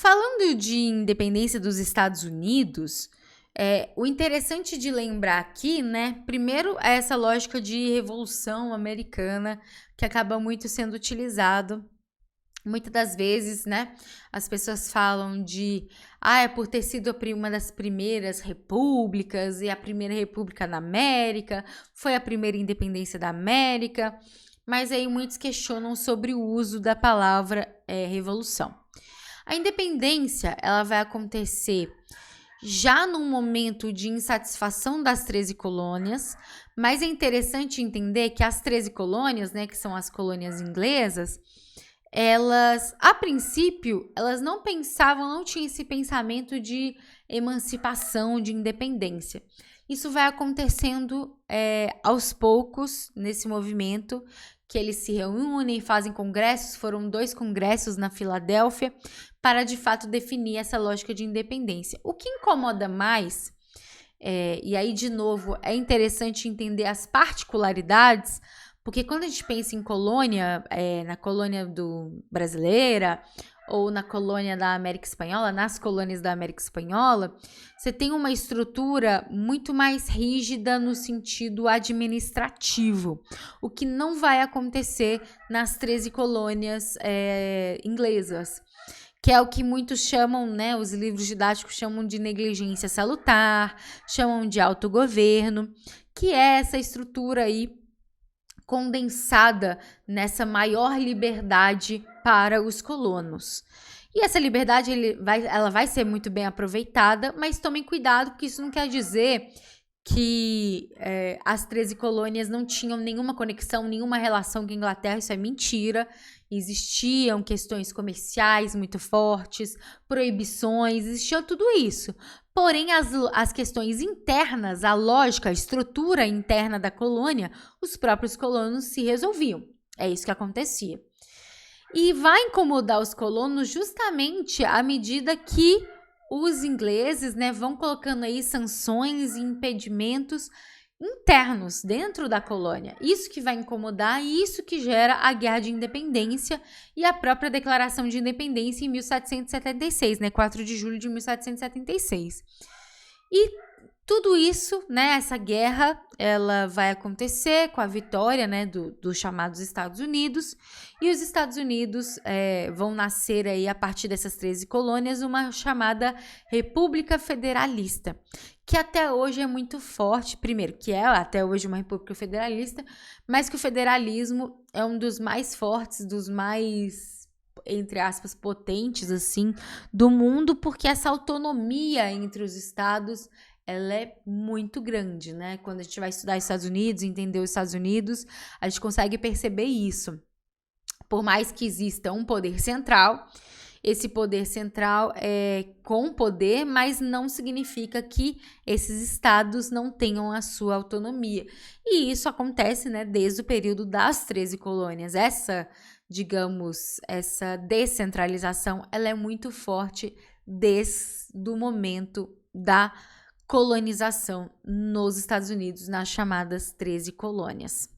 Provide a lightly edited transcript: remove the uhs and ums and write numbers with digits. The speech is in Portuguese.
Falando de independência dos Estados Unidos, o interessante de lembrar aqui, né? Primeiro, é essa lógica de revolução americana que acaba muito sendo utilizado. Muitas das vezes, né, as pessoas falam é por ter sido uma das primeiras repúblicas e a primeira república na América, foi a primeira independência da América, mas aí muitos questionam sobre o uso da palavra revolução. A independência, ela vai acontecer já num momento de insatisfação das 13 colônias, mas é interessante entender que as 13 colônias, né, que são as colônias inglesas, elas, a princípio, elas não pensavam, não tinham esse pensamento de emancipação, de independência. Isso vai acontecendo aos poucos nesse movimento, que eles se reúnem, fazem congressos, foram 2 congressos na Filadélfia, para de fato definir essa lógica de independência. O que incomoda mais, e aí de novo é interessante entender as particularidades, porque quando a gente pensa em colônia, na colônia brasileira ou na colônia da América Espanhola, nas colônias da América Espanhola, você tem uma estrutura muito mais rígida no sentido administrativo, o que não vai acontecer nas 13 colônias inglesas, que é o que muitos chamam, né, os livros didáticos chamam de negligência salutar, chamam de autogoverno, que é essa estrutura aí condensada nessa maior liberdade para os colonos. E essa liberdade ela vai ser muito bem aproveitada, mas tomem cuidado, porque isso não quer dizer que as 13 colônias não tinham nenhuma conexão, nenhuma relação com a Inglaterra. Isso é mentira. Existiam questões comerciais muito fortes, proibições, existia tudo isso. Porém, as questões internas, a lógica, a estrutura interna da colônia, os próprios colonos se resolviam. É isso que acontecia. E vai incomodar os colonos justamente à medida que os ingleses, né, vão colocando aí sanções e impedimentos internos dentro da colônia. Isso que vai incomodar e isso que gera a Guerra de Independência e a própria Declaração de Independência em 1776, né, 4 de julho de 1776. E tudo isso, né, essa guerra, ela vai acontecer com a vitória, né, dos chamados Estados Unidos, e os Estados Unidos vão nascer aí, a partir dessas 13 colônias, uma chamada República Federalista, que até hoje é muito forte. Primeiro, que é até hoje uma república federalista, mas que o federalismo é um dos mais fortes, dos mais, entre aspas, potentes, assim, do mundo, porque essa autonomia entre os estados, ela é muito grande, né? Quando a gente vai estudar os Estados Unidos, entender os Estados Unidos, a gente consegue perceber isso. Por mais que exista um poder central, esse poder central é com poder, mas não significa que esses estados não tenham a sua autonomia. E isso acontece, né, desde o período das 13 colônias. Essa, digamos, essa descentralização, ela é muito forte desde o momento da colonização nos Estados Unidos, nas chamadas 13 colônias.